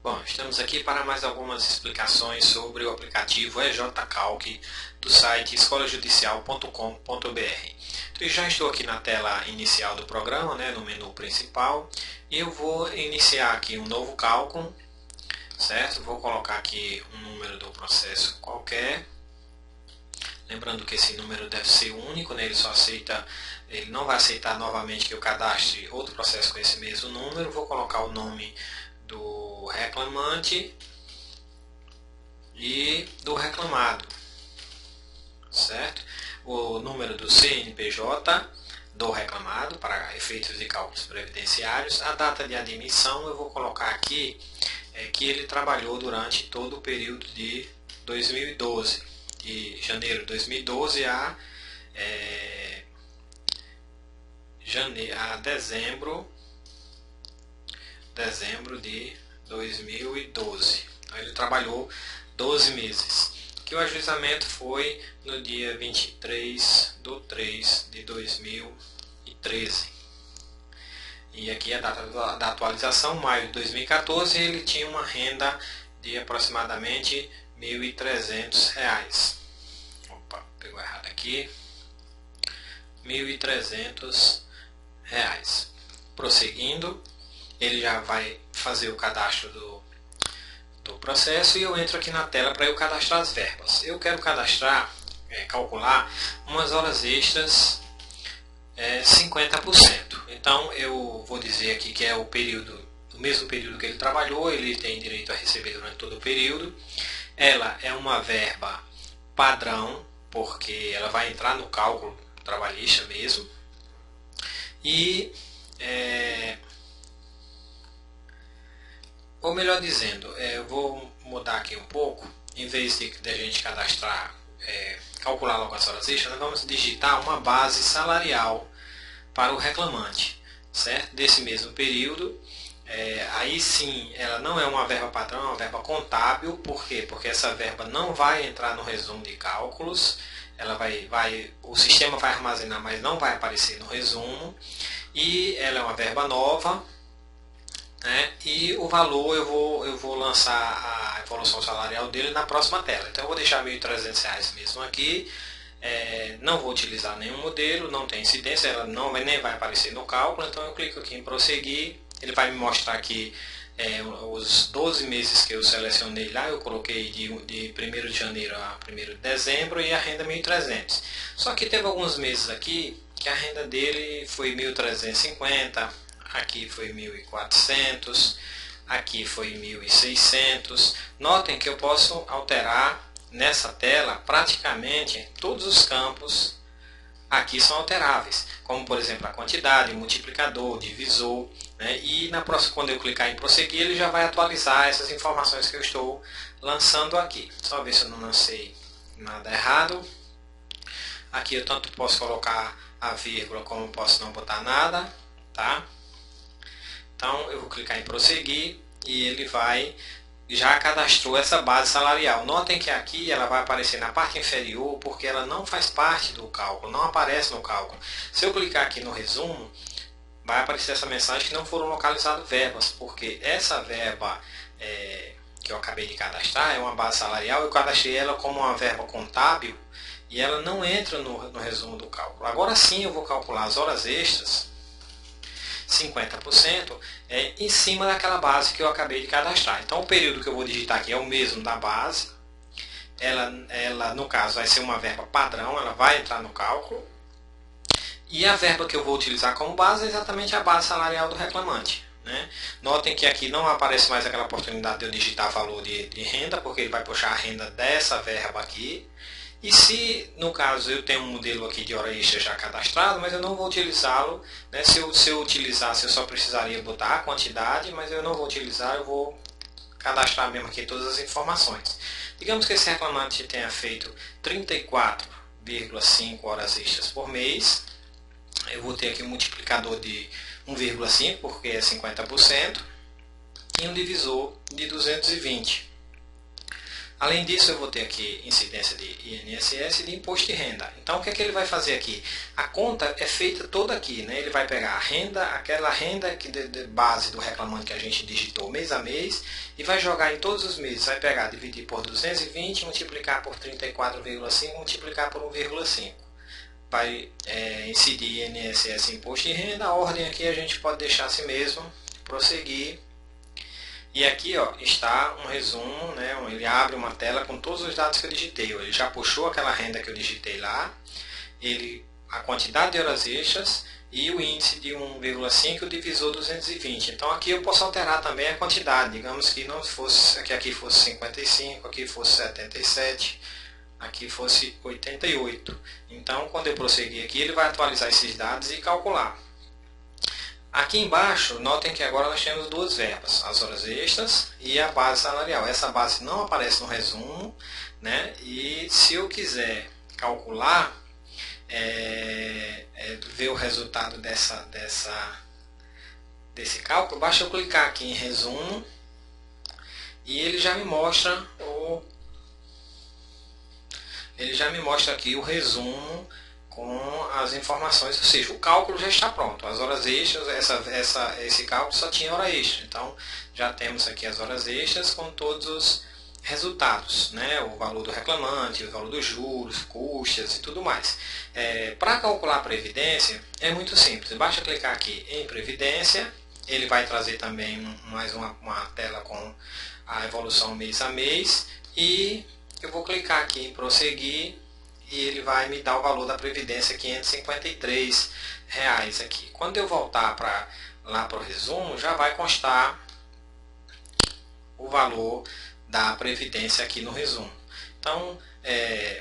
Bom, estamos aqui para mais algumas explicações sobre o aplicativo EJCalc do site escolajudicial.com.br. Então, eu já estou aqui na tela inicial do programa, no menu principal, e eu vou iniciar aqui um novo cálculo, certo? Vou colocar aqui um número do processo qualquer. Lembrando que esse número deve ser único, ele não vai aceitar novamente que eu cadastre outro processo com esse mesmo número. Vou colocar o nome do reclamante e do reclamado, certo? O número do CNPJ do reclamado para efeitos de cálculos previdenciários. A data de admissão eu vou colocar aqui que ele trabalhou durante todo o período de 2012, de janeiro de 2012 a dezembro de 2012. Então, ele trabalhou 12 meses. Que o ajuizamento foi no dia 23/3 de 2013. E aqui a data da atualização, maio de 2014, ele tinha uma renda de aproximadamente R$ 1.300. Opa, pegou errado aqui. R$ 1.300. Prosseguindo, ele já vai fazer o cadastro do processo e eu entro aqui na tela para eu cadastrar as verbas. Eu quero calcular umas horas extras 50%. Então eu vou dizer aqui que é o mesmo período que ele trabalhou, ele tem direito a receber durante todo o período. Ela é uma verba padrão, porque ela vai entrar no cálculo trabalhista mesmo. E ou melhor dizendo, eu vou mudar aqui um pouco. Em vez de a gente calcular logo as horas extras, nós vamos digitar uma base salarial para o reclamante, certo? Desse mesmo período. Aí sim, ela não é uma verba padrão, é uma verba contábil. Por quê? Porque essa verba não vai entrar no resumo de cálculos. O sistema vai armazenar, mas não vai aparecer no resumo. E ela é uma verba nova. E o valor eu vou lançar a evolução salarial dele na próxima tela. Então eu vou deixar R$ 1.300 mesmo aqui. Não vou utilizar nenhum modelo, não tem incidência, ela nem vai aparecer no cálculo. Então eu clico aqui em prosseguir. Ele vai me mostrar aqui os 12 meses que eu selecionei lá. Eu coloquei de 1º de janeiro a 1º de dezembro e a renda 1.300. Só que teve alguns meses aqui que a renda dele foi 1.350. Aqui foi 1.400, aqui foi 1.600. Notem que eu posso alterar nessa tela praticamente todos os campos aqui são alteráveis, como por exemplo a quantidade, multiplicador, divisor, e quando eu clicar em prosseguir ele já vai atualizar essas informações que eu estou lançando aqui. Só ver se eu não lancei nada errado. Aqui eu tanto posso colocar a vírgula como posso não botar nada, tá? Então eu vou clicar em prosseguir e ele já cadastrou essa base salarial. Notem que aqui ela vai aparecer na parte inferior porque ela não faz parte do cálculo, não aparece no cálculo. Se eu clicar aqui no resumo, vai aparecer essa mensagem que não foram localizadas verbas, porque essa verba que eu acabei de cadastrar é uma base salarial. Eu cadastrei ela como uma verba contábil e ela não entra no resumo do cálculo. Agora sim eu vou calcular as horas extras 50% em cima daquela base que eu acabei de cadastrar. Então o período que eu vou digitar aqui é o mesmo da base. Ela no caso vai ser uma verba padrão, ela vai entrar no cálculo. E a verba que eu vou utilizar como base é exatamente a base salarial do reclamante. Notem que aqui não aparece mais aquela oportunidade de eu digitar valor de renda, porque ele vai puxar a renda dessa verba aqui. E se, no caso, eu tenho um modelo aqui de hora extra já cadastrado, mas eu não vou utilizá-lo, se eu utilizasse, eu só precisaria botar a quantidade, mas eu não vou utilizar, eu vou cadastrar mesmo aqui todas as informações. Digamos que esse reclamante tenha feito 34,5 horas extras por mês. Eu vou ter aqui um multiplicador de 1,5, porque é 50%, e um divisor de 220. Além disso, eu vou ter aqui incidência de INSS e de imposto de renda. Então, o que é que ele vai fazer aqui? A conta é feita toda aqui, né? Ele vai pegar a renda, aquela renda que de base do reclamante que a gente digitou mês a mês, e vai jogar em todos os meses. Vai pegar, dividir por 220, multiplicar por 34,5, multiplicar por 1,5. Vai incidir INSS e imposto de renda. A ordem aqui a gente pode deixar assim mesmo, prosseguir. E aqui ó, está um resumo, né? Ele abre uma tela com todos os dados que eu digitei. Ele já puxou aquela renda que eu digitei lá, a quantidade de horas extras e o índice de 1,5 divisor 220. Então aqui eu posso alterar também a quantidade. Digamos que não fosse, que aqui fosse 55, aqui fosse 77, aqui fosse 88. Então quando eu prosseguir aqui, ele vai atualizar esses dados e calcular. Aqui embaixo, notem que agora nós temos duas verbas, as horas extras e a base salarial. Essa base não aparece no resumo, né? E se eu quiser calcular, ver o resultado desse cálculo, basta eu clicar aqui em resumo e ele já me mostra aqui o resumo com as informações, ou seja, o cálculo já está pronto. As horas extras, esse cálculo só tinha hora extra. Então, já temos aqui as horas extras com todos os resultados, né? O valor do reclamante, o valor dos juros, custas e tudo mais. Para calcular a previdência, é muito simples. Basta clicar aqui em previdência, ele vai trazer também mais uma tela com a evolução mês a mês, e eu vou clicar aqui em prosseguir, e ele vai me dar o valor da previdência, R$ 553 aqui. Quando eu voltar lá para o resumo, já vai constar o valor da previdência aqui no resumo. Então,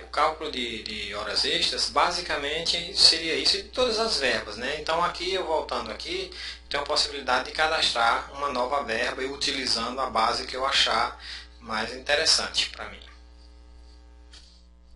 o cálculo de horas extras, basicamente, seria isso, e de todas as verbas, né? Então, aqui, eu voltando aqui, tenho a possibilidade de cadastrar uma nova verba e utilizando a base que eu achar mais interessante para mim.